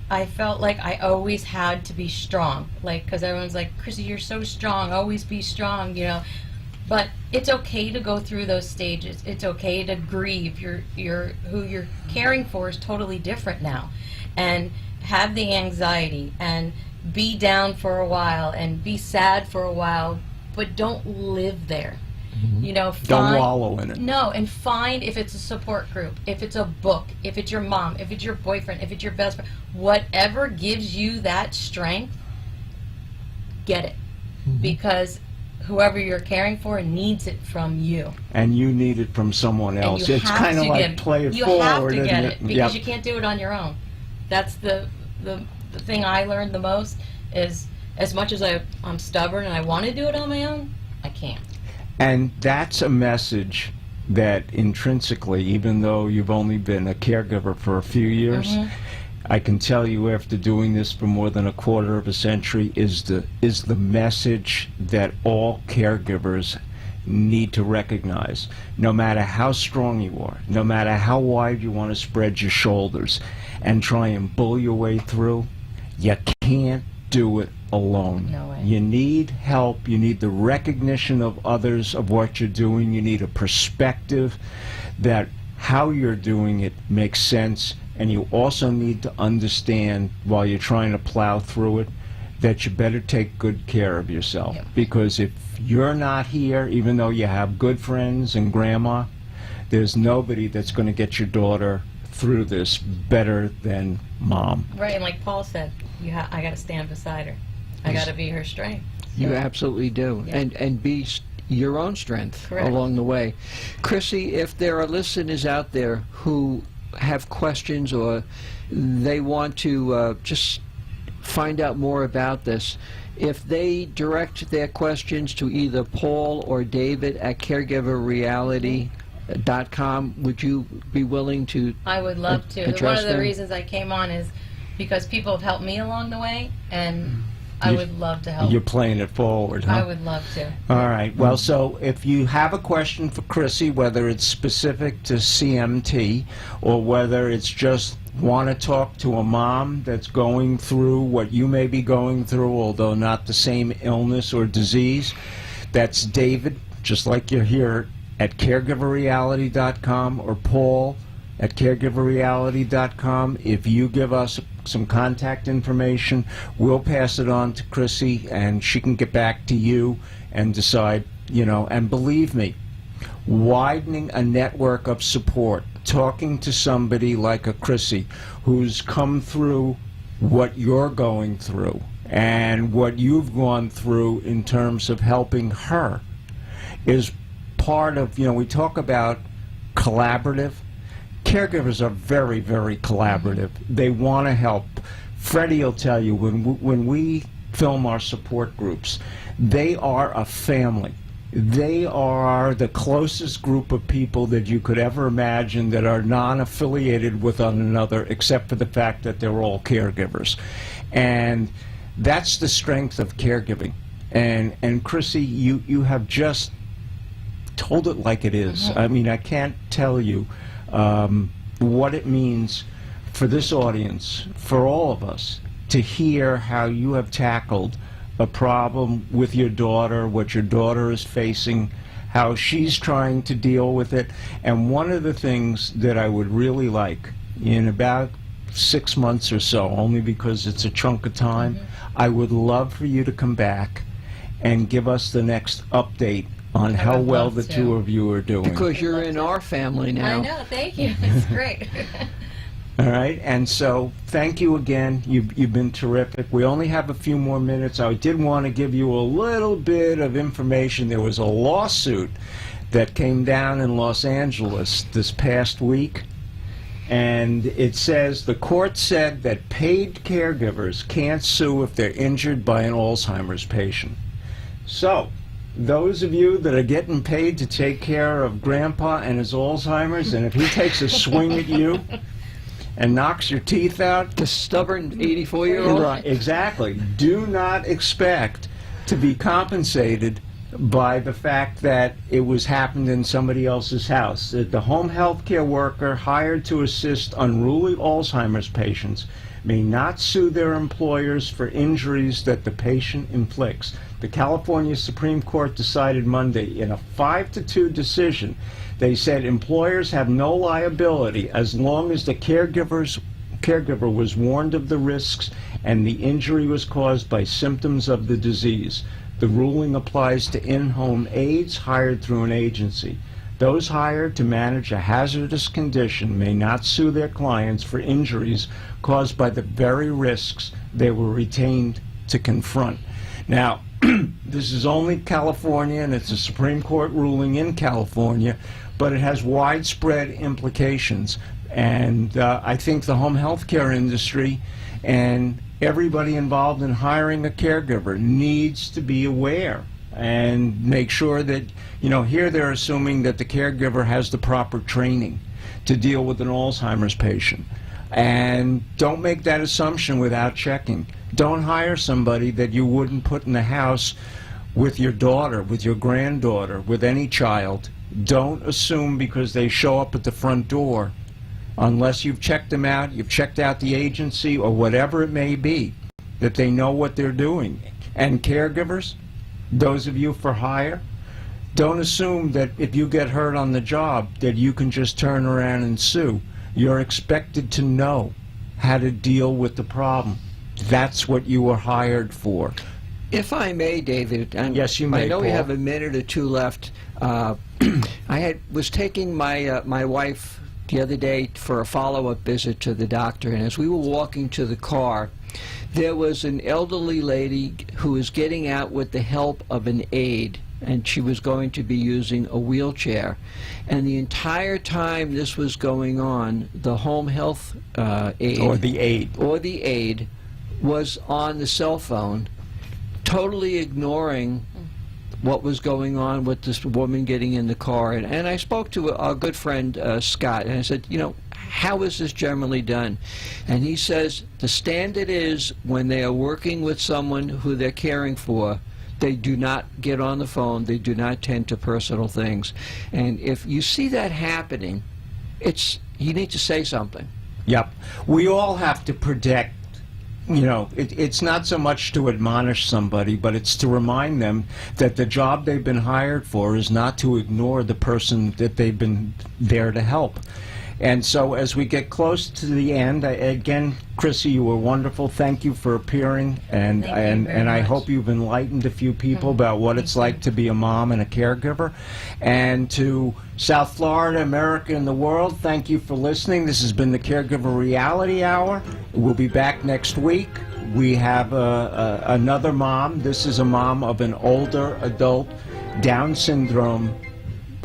Speaker 3: I felt like I always had to be strong, because everyone's like, Chrissy, you're so strong, always be strong, But it's okay to go through those stages. It's okay to grieve. Who you're caring for is totally different now, and have the anxiety and be down for a while and be sad for a while, but don't live there.
Speaker 2: Don't wallow in it.
Speaker 3: No, and find, if it's a support group, if it's a book, if it's your mom, if it's your boyfriend, if it's your best friend, whatever gives you that strength, get it. Because whoever you're caring for needs it from you.
Speaker 2: And you need it from someone
Speaker 3: And
Speaker 2: else.
Speaker 3: you
Speaker 2: It's
Speaker 3: have
Speaker 2: kind of
Speaker 3: to
Speaker 2: like
Speaker 3: get it.
Speaker 2: play it
Speaker 3: You
Speaker 2: forward,
Speaker 3: have to
Speaker 2: isn't
Speaker 3: get
Speaker 2: it?
Speaker 3: it, because
Speaker 2: Yep.
Speaker 3: you can't do it on your own. That's the thing I learned the most is, as much as I'm stubborn and I want to do it on my own, I can't.
Speaker 2: And that's a message that intrinsically, even though you've only been a caregiver for a few years, I can tell you after doing this for more than a quarter of a century is the message that all caregivers need to recognize. No matter how strong you are, no matter how wide you want to spread your shoulders and try and bull your way through, you can't do it alone.
Speaker 3: No way.
Speaker 2: You need help. You need the recognition of others of what you're doing. You need a perspective that how you're doing it makes sense. And you also need to understand, while you're trying to plow through it, that you better take good care of yourself.
Speaker 3: Yep.
Speaker 2: Because if you're not here, even though you have good friends and grandma, there's nobody that's going to get your daughter through this better than mom.
Speaker 3: Right, and like Paul said, I got to stand beside her. I got to be her strength.
Speaker 4: You absolutely do.
Speaker 3: Yeah.
Speaker 4: And be your own strength
Speaker 3: Correct.
Speaker 4: along the way. Chrissy, if there are listeners out there who have questions or they want to just find out more about this, if they direct their questions to either Paul or David at caregiverreality.com, would you be willing to
Speaker 3: I would love to. One
Speaker 4: address
Speaker 3: of the
Speaker 4: them?
Speaker 3: reasons I came on is because people have helped me along the way, and I would love to help.
Speaker 2: You're playing it forward, huh?
Speaker 3: I would love to.
Speaker 2: All right. Well, so if you have a question for Chrissy, whether it's specific to CMT or whether it's just want to talk to a mom that's going through what you may be going through, although not the same illness or disease, that's David, just like you're here, at caregiverreality.com, or Paul at caregiverreality.com. If you give us some contact information, we'll pass it on to Chrissy, and she can get back to you and decide, and believe me, widening a network of support, talking to somebody like a Chrissy who's come through what you're going through and what you've gone through in terms of helping her is part of, we talk about collaborative. Caregivers are very, very collaborative. They want to help. Freddie will tell you, when we film our support groups, they are a family. They are the closest group of people that you could ever imagine that are non-affiliated with one another, except for the fact that they're all caregivers. And that's the strength of caregiving. And Chrissy, you have just told it like it is. I mean, I can't tell you what it means for this audience, for all of us, to hear how you have tackled a problem with your daughter, what your daughter is facing, how she's trying to deal with it. And one of the things that I would really like, in about 6 months or so, only because it's a chunk of time, I would love for you to come back and give us the next update on how
Speaker 3: would
Speaker 2: well
Speaker 3: love
Speaker 2: the
Speaker 3: to.
Speaker 2: two of you are doing.
Speaker 4: Because you're in our family now.
Speaker 3: I know. Thank you. It's great.
Speaker 2: All right, and so thank you again. You've been terrific. We only have a few more minutes. I did want to give you a little bit of information. There was a lawsuit that came down in Los Angeles this past week, and it says the court said that paid caregivers can't sue if they're injured by an Alzheimer's patient. So, those of you that are getting paid to take care of Grandpa and his Alzheimer's, and if he takes a swing at you and knocks your teeth out,
Speaker 4: The stubborn 84-year-old?
Speaker 2: right, exactly, do not expect to be compensated by the fact that it was happened in somebody else's house. The home health care worker hired to assist unruly Alzheimer's patients may not sue their employers for injuries that the patient inflicts. The California Supreme Court decided Monday in a 5-2 decision. They said employers have no liability as long as the caregiver was warned of the risks and the injury was caused by symptoms of the disease. The ruling applies to in-home aides hired through an agency. Those hired to manage a hazardous condition may not sue their clients for injuries caused by the very risks they were retained to confront. Now, this is only California, and it's a Supreme Court ruling in California, but it has widespread implications. And I think the home health care industry and everybody involved in hiring a caregiver needs to be aware and make sure that, here they're assuming that the caregiver has the proper training to deal with an Alzheimer's patient. And don't make that assumption without checking. Don't hire somebody that you wouldn't put in the house with your daughter, with your granddaughter, with any child. Don't assume because they show up at the front door, unless you've checked them out, you've checked out the agency or whatever it may be, that they know what they're doing. And caregivers, those of you for hire, don't assume that if you get hurt on the job that you can just turn around and sue. You're expected to know how to deal with the problem. That's what you were hired for.
Speaker 4: If I may, David, and
Speaker 2: Yes, you may,
Speaker 4: I know we
Speaker 2: Paul.
Speaker 4: have a minute or two left. Was taking my wife the other day for a follow-up visit to the doctor, and as we were walking to the car, there was an elderly lady who was getting out with the help of an aide, and she was going to be using a wheelchair. And the entire time this was going on, the home health aide
Speaker 2: Or the aide.
Speaker 4: was on the cell phone, totally ignoring what was going on with this woman getting in the car. And I spoke to our good friend Scott, and I said, you know, how is this generally done? And he says the standard is when they are working with someone who they're caring for, they do not get on the phone, they do not tend to personal things. And if you see that happening, you need to say something.
Speaker 2: Yep. We all have to protect. You know, it's not so much to admonish somebody, but it's to remind them that the job they've been hired for is not to ignore the person that they've been there to help. And so as we get close to the end, again, Chrissy, you were wonderful. Thank you for appearing, and I hope you've enlightened a few people about what it's like to be a mom and a caregiver. And to South Florida, America, and the world, thank you for listening. This has been the Caregiver Reality Hour. We'll be back next week. We have another mom. This is a mom of an older adult Down syndrome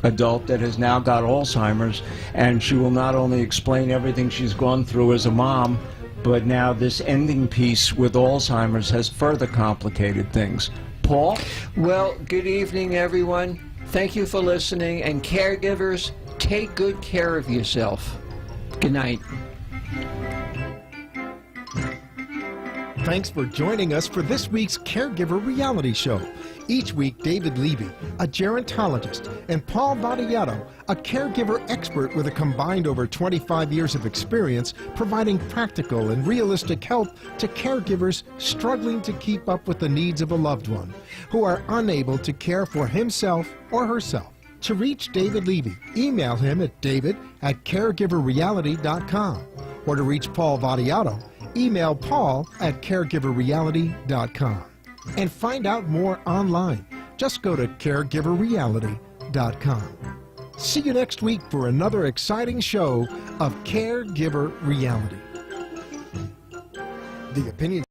Speaker 2: adult that has now got Alzheimer's, and she will not only explain everything she's gone through as a mom, but now this ending piece with Alzheimer's has further complicated things. Paul?
Speaker 4: Well, good evening, everyone. Thank you for listening, and caregivers, take good care of yourself. Good night.
Speaker 1: Thanks for joining us for this week's Caregiver Reality Show. Each week, David Levy, a gerontologist, and Paul Vadiato, a caregiver expert with a combined over 25 years of experience, providing practical and realistic help to caregivers struggling to keep up with the needs of a loved one who are unable to care for himself or herself. To reach David Levy, email him at david@caregiverreality.com, or to reach Paul Vadiato, email paul@caregiverreality.com. And find out more online. Just go to caregiverreality.com. See you next week for another exciting show of Caregiver Reality. The opinions